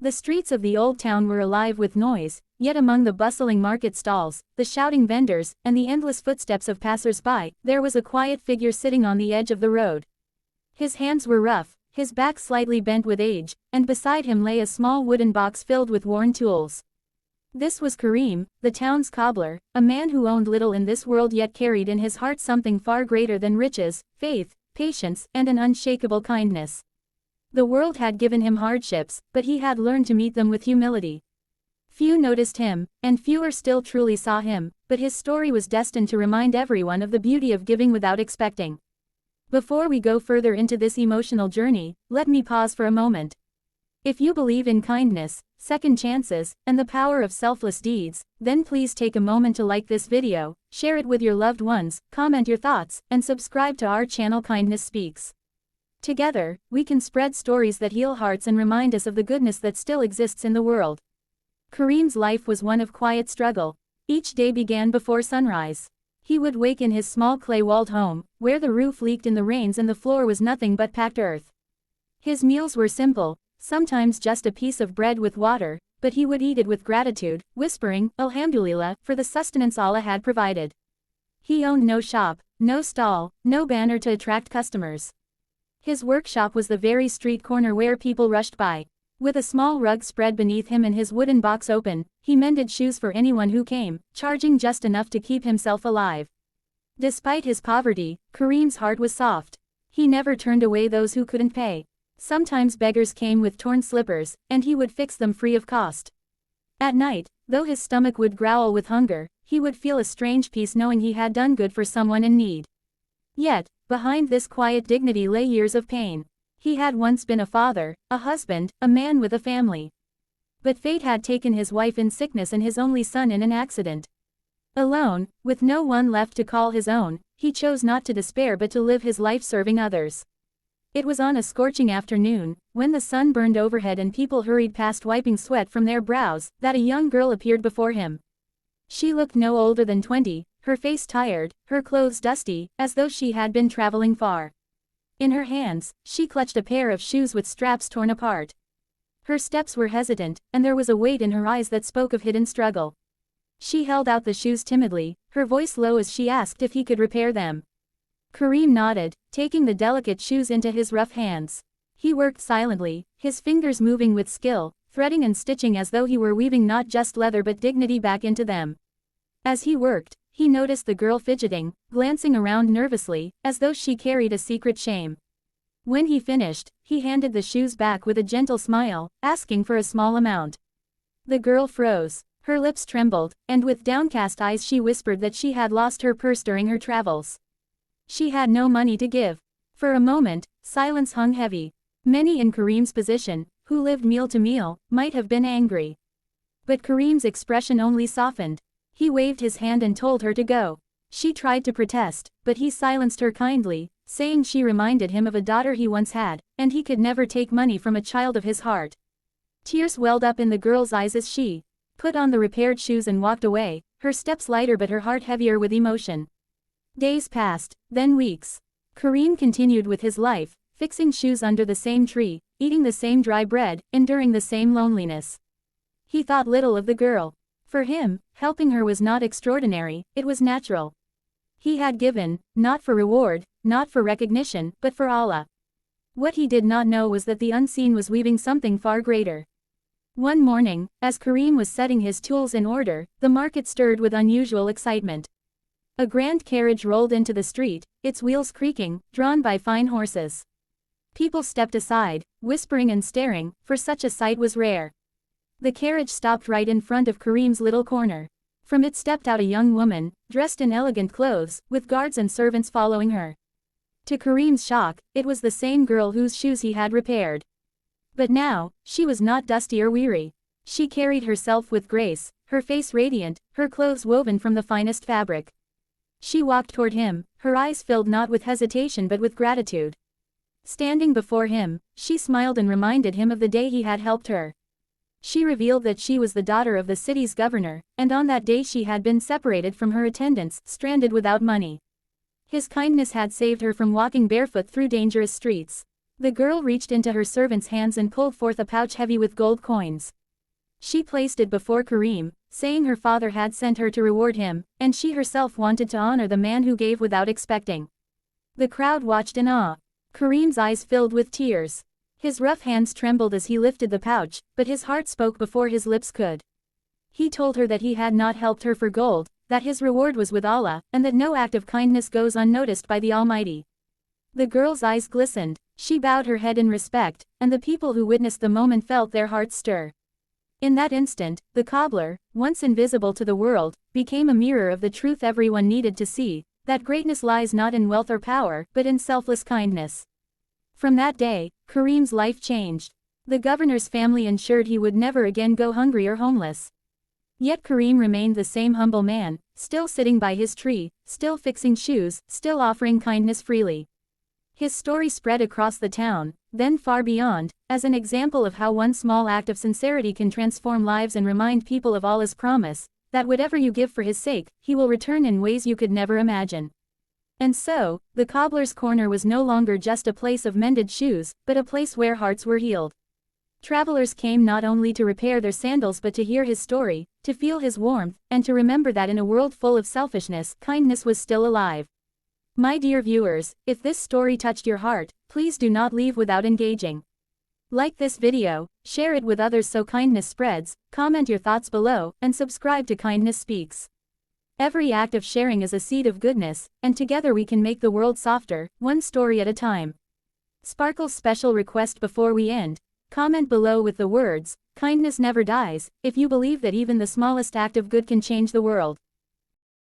The streets of the old town were alive with noise, yet among the bustling market stalls, the shouting vendors, and the endless footsteps of passers-by, there was a quiet figure sitting on the edge of the road. His hands were rough, his back slightly bent with age, and beside him lay a small wooden box filled with worn tools. This was Karim, the town's cobbler, a man who owned little in this world yet carried in his heart something far greater than riches, faith, patience, and an unshakable kindness. The world had given him hardships, but he had learned to meet them with humility. Few noticed him, and fewer still truly saw him, but his story was destined to remind everyone of the beauty of giving without expecting. Before we go further into this emotional journey, let me pause for a moment. If you believe in kindness, second chances, and the power of selfless deeds, then please take a moment to like this video, share it with your loved ones, comment your thoughts, and subscribe to our channel Kindness Speaks. Together, we can spread stories that heal hearts and remind us of the goodness that still exists in the world. Karim's life was one of quiet struggle. Each day began before sunrise. He would wake in his small clay-walled home, where the roof leaked in the rains and the floor was nothing but packed earth. His meals were simple, sometimes just a piece of bread with water, but he would eat it with gratitude, whispering, "Alhamdulillah," for the sustenance Allah had provided. He owned no shop, no stall, no banner to attract customers. His workshop was the very street corner where people rushed by. With a small rug spread beneath him and his wooden box open, he mended shoes for anyone who came, charging just enough to keep himself alive. Despite his poverty, Karim's heart was soft. He never turned away those who couldn't pay. Sometimes beggars came with torn slippers, and he would fix them free of cost. At night, though his stomach would growl with hunger, he would feel a strange peace knowing he had done good for someone in need. Yet, behind this quiet dignity lay years of pain. He had once been a father, a husband, a man with a family. But fate had taken his wife in sickness and his only son in an accident. Alone, with no one left to call his own, he chose not to despair but to live his life serving others. It was on a scorching afternoon, when the sun burned overhead and people hurried past wiping sweat from their brows, that a young girl appeared before him. She looked no older than 20, her face tired, her clothes dusty, as though she had been traveling far. In her hands, she clutched a pair of shoes with straps torn apart. Her steps were hesitant, and there was a weight in her eyes that spoke of hidden struggle. She held out the shoes timidly, her voice low as she asked if he could repair them. Karim nodded, taking the delicate shoes into his rough hands. He worked silently, his fingers moving with skill, threading and stitching as though he were weaving not just leather but dignity back into them. As he worked, he noticed the girl fidgeting, glancing around nervously, as though she carried a secret shame. When he finished, he handed the shoes back with a gentle smile, asking for a small amount. The girl froze, her lips trembled, and with downcast eyes she whispered that she had lost her purse during her travels. She had no money to give. For a moment, silence hung heavy. Many in Karim's position, who lived meal to meal, might have been angry. But Karim's expression only softened. He waved his hand and told her to go. She tried to protest, but he silenced her kindly, saying she reminded him of a daughter he once had, and he could never take money from a child of his heart. Tears welled up in the girl's eyes as she put on the repaired shoes and walked away, her steps lighter but her heart heavier with emotion. Days passed, then weeks. Karim continued with his life, fixing shoes under the same tree, eating the same dry bread, enduring the same loneliness. He thought little of the girl. For him, helping her was not extraordinary, it was natural. He had given, not for reward, not for recognition, but for Allah. What he did not know was that the unseen was weaving something far greater. One morning, as Karim was setting his tools in order, the market stirred with unusual excitement. A grand carriage rolled into the street, its wheels creaking, drawn by fine horses. People stepped aside, whispering and staring, for such a sight was rare. The carriage stopped right in front of Karim's little corner. From it stepped out a young woman, dressed in elegant clothes, with guards and servants following her. To Karim's shock, it was the same girl whose shoes he had repaired. But now, she was not dusty or weary. She carried herself with grace, her face radiant, her clothes woven from the finest fabric. She walked toward him, her eyes filled not with hesitation but with gratitude. Standing before him, she smiled and reminded him of the day he had helped her. She revealed that she was the daughter of the city's governor, and on that day she had been separated from her attendants, stranded without money. His kindness had saved her from walking barefoot through dangerous streets. The girl reached into her servant's hands and pulled forth a pouch heavy with gold coins. She placed it before Karim, saying her father had sent her to reward him, and she herself wanted to honor the man who gave without expecting. The crowd watched in awe. Karim's eyes filled with tears. His rough hands trembled as he lifted the pouch, but his heart spoke before his lips could. He told her that he had not helped her for gold, that his reward was with Allah, and that no act of kindness goes unnoticed by the Almighty. The girl's eyes glistened, she bowed her head in respect, and the people who witnessed the moment felt their hearts stir. In that instant, the cobbler, once invisible to the world, became a mirror of the truth everyone needed to see, that greatness lies not in wealth or power, but in selfless kindness. From that day, Karim's life changed. The governor's family ensured he would never again go hungry or homeless. Yet Karim remained the same humble man, still sitting by his tree, still fixing shoes, still offering kindness freely. His story spread across the town, then far beyond, as an example of how one small act of sincerity can transform lives and remind people of Allah's promise, that whatever you give for His sake, He will return in ways you could never imagine. And so, the cobbler's corner was no longer just a place of mended shoes, but a place where hearts were healed. Travelers came not only to repair their sandals but to hear his story, to feel his warmth, and to remember that in a world full of selfishness, kindness was still alive. My dear viewers, if this story touched your heart, please do not leave without engaging. Like this video, share it with others so kindness spreads, comment your thoughts below, and subscribe to Kindness Speaks. Every act of sharing is a seed of goodness, and together we can make the world softer, one story at a time. Sparkle's special request before we end. Comment below with the words, "Kindness never dies," if you believe that even the smallest act of good can change the world.